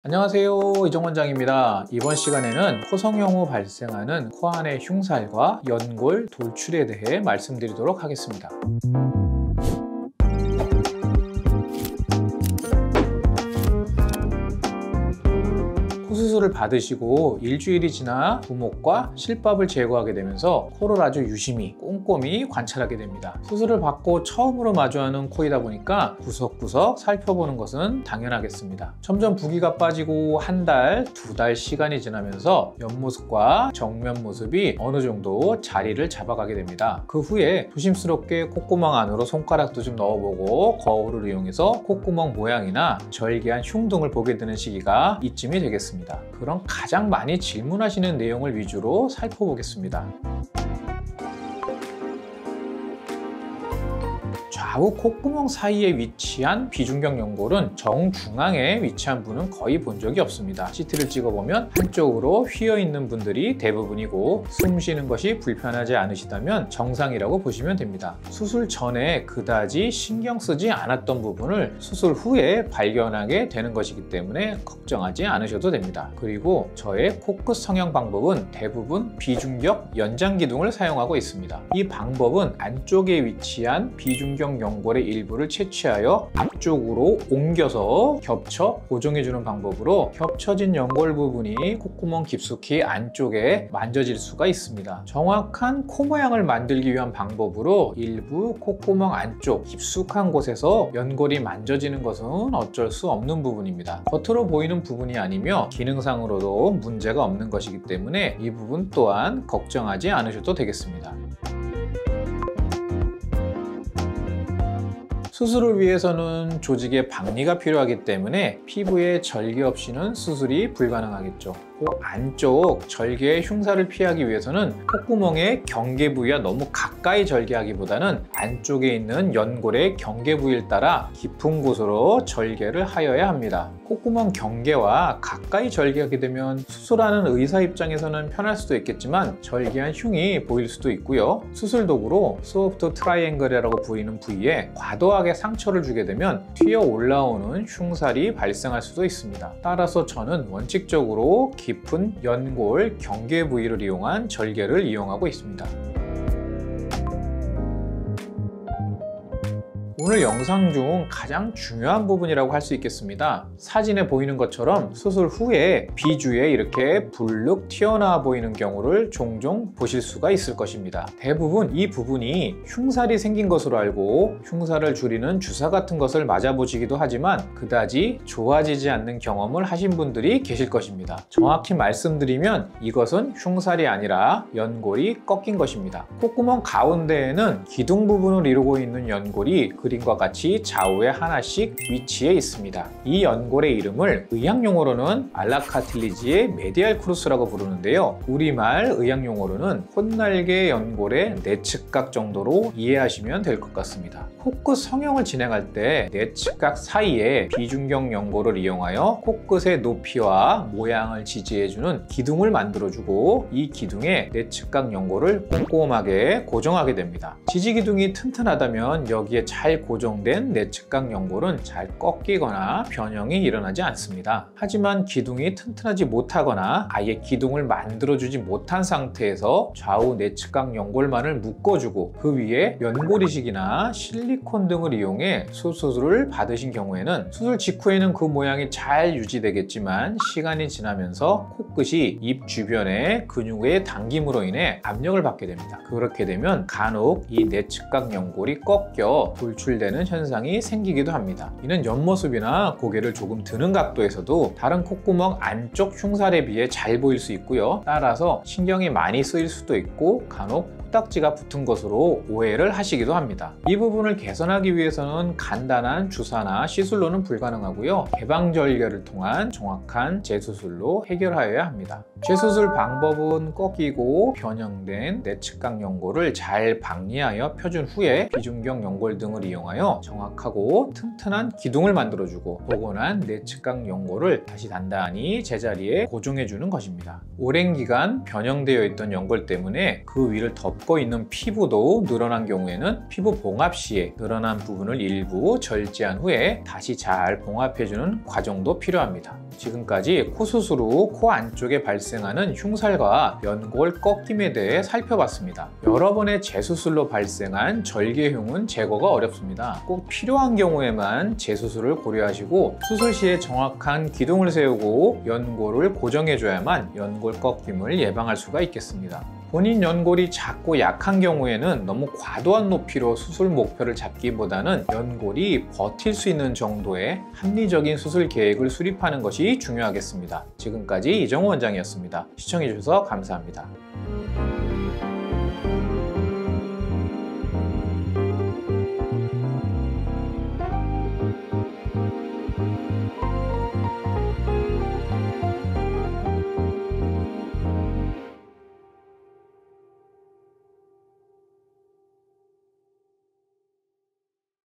안녕하세요, 이정 원장입니다. 이번 시간에는 코성형 후 발생하는 코 안의 흉살과 연골, 돌출에 대해 말씀드리도록 하겠습니다. 코 수술을 받으시고 일주일이 지나 부목과 실밥을 제거하게 되면서 코를 아주 유심히 꼼꼼히 관찰하게 됩니다. 수술을 받고 처음으로 마주하는 코이다 보니까 구석구석 살펴보는 것은 당연하겠습니다. 점점 부기가 빠지고 한 달, 두 달 시간이 지나면서 옆모습과 정면 모습이 어느 정도 자리를 잡아가게 됩니다. 그 후에 조심스럽게 콧구멍 안으로 손가락도 좀 넣어보고 거울을 이용해서 콧구멍 모양이나 절개한 흉 등을 보게 되는 시기가 이쯤이 되겠습니다. 그럼 가장 많이 질문하시는 내용을 위주로 살펴보겠습니다. 좌우 콧구멍 사이에 위치한 비중격 연골은 정중앙에 위치한 분은 거의 본 적이 없습니다. CT를 찍어보면 한쪽으로 휘어있는 분들이 대부분이고 숨 쉬는 것이 불편하지 않으시다면 정상이라고 보시면 됩니다. 수술 전에 그다지 신경 쓰지 않았던 부분을 수술 후에 발견하게 되는 것이기 때문에 걱정하지 않으셔도 됩니다. 그리고 저의 코끝 성형 방법은 대부분 비중격 연장 기둥을 사용하고 있습니다. 이 방법은 안쪽에 위치한 비중격 연골의 일부를 채취하여 앞쪽으로 옮겨서 겹쳐 고정해주는 방법으로 겹쳐진 연골 부분이 콧구멍 깊숙이 안쪽에 만져질 수가 있습니다. 정확한 코 모양을 만들기 위한 방법으로 일부 콧구멍 안쪽 깊숙한 곳에서 연골이 만져지는 것은 어쩔 수 없는 부분입니다. 겉으로 보이는 부분이 아니며 기능상으로도 문제가 없는 것이기 때문에 이 부분 또한 걱정하지 않으셔도 되겠습니다. 수술을 위해서는 조직의 박리가 필요하기 때문에 피부에 절개 없이는 수술이 불가능하겠죠. 코 안쪽 절개의 흉살을 피하기 위해서는 콧구멍의 경계 부위와 너무 가까이 절개하기보다는 안쪽에 있는 연골의 경계 부위를 따라 깊은 곳으로 절개를 하여야 합니다. 콧구멍 경계와 가까이 절개하게 되면 수술하는 의사 입장에서는 편할 수도 있겠지만 절개한 흉이 보일 수도 있고요. 수술 도구로 소프트 트라이앵글이라고 불리는 부위에 과도하게 상처를 주게 되면 튀어 올라오는 흉살이 발생할 수도 있습니다. 따라서 저는 원칙적으로 깊은 연골 경계 부위를 이용한 절개를 이용하고 있습니다. 오늘 영상 중 가장 중요한 부분이라고 할 수 있겠습니다. 사진에 보이는 것처럼 수술 후에 비주에 이렇게 불룩 튀어나와 보이는 경우를 종종 보실 수가 있을 것입니다. 대부분 이 부분이 흉살이 생긴 것으로 알고 흉살을 줄이는 주사 같은 것을 맞아보시기도 하지만 그다지 좋아지지 않는 경험을 하신 분들이 계실 것입니다. 정확히 말씀드리면 이것은 흉살이 아니라 연골이 꺾인 것입니다. 콧구멍 가운데에는 기둥 부분을 이루고 있는 연골이 그림과 같이 좌우에 하나씩 위치해 있습니다. 이 연골의 이름을 의학용어로는 알라카틸리지의 메디알 크루스라고 부르는데요. 우리말 의학용어로는 콧날개 연골의 내측각 정도로 이해하시면 될 것 같습니다. 코끝 성형을 진행할 때 내측각 사이에 비중격 연골을 이용하여 코끝의 높이와 모양을 지지해주는 기둥을 만들어주고 이 기둥에 내측각 연골을 꼼꼼하게 고정하게 됩니다. 지지기둥이 튼튼하다면 여기에 잘 고정된 내측각 연골은 잘 꺾이거나 변형이 일어나지 않습니다. 하지만 기둥이 튼튼하지 못하거나 아예 기둥을 만들어주지 못한 상태에서 좌우 내측각 연골만을 묶어주고 그 위에 연골이식이나 실리콘 등을 이용해 수술을 받으신 경우에는 수술 직후에는 그 모양이 잘 유지되겠지만 시간이 지나면서 코끝이 입 주변의 근육의 당김으로 인해 압력을 받게 됩니다. 그렇게 되면 간혹 이 내측각 연골이 꺾여 돌출되는 현상이 생기기도 합니다. 이는 옆모습이나 고개를 조금 드는 각도에서도 다른 콧구멍 안쪽 흉살에 비해 잘 보일 수 있고요. 따라서 신경이 많이 쓰일 수도 있고 간혹 코딱지가 붙은 것으로 오해를 하시기도 합니다. 이 부분을 개선하기 위해서는 간단한 주사나 시술로는 불가능하고요. 개방절개를 통한 정확한 재수술로 해결하여야 합니다. 재수술 방법은 꺾이고 변형된 내측각 연골을 잘 박리하여 펴준 후에 비중격 연골 등을 이용하여 정확하고 튼튼한 기둥을 만들어주고 포근한 내측각 연골을 다시 단단히 제자리에 고정해주는 것입니다. 오랜 기간 변형되어 있던 연골 때문에 그 위를 덮 덮고 있는 피부도 늘어난 경우에는 피부 봉합 시에 늘어난 부분을 일부 절제한 후에 다시 잘 봉합해주는 과정도 필요합니다. 지금까지 코 수술 후 코 안쪽에 발생하는 흉살과 연골 꺾임에 대해 살펴봤습니다. 여러 번의 재수술로 발생한 절개흉은 제거가 어렵습니다. 꼭 필요한 경우에만 재수술을 고려하시고 수술 시에 정확한 기둥을 세우고 연골을 고정해줘야만 연골 꺾임을 예방할 수가 있겠습니다. 본인 연골이 작고 약한 경우에는 너무 과도한 높이로 수술 목표를 잡기보다는 연골이 버틸 수 있는 정도의 합리적인 수술 계획을 수립하는 것이 중요하겠습니다. 지금까지 이정우 원장이었습니다. 시청해주셔서 감사합니다.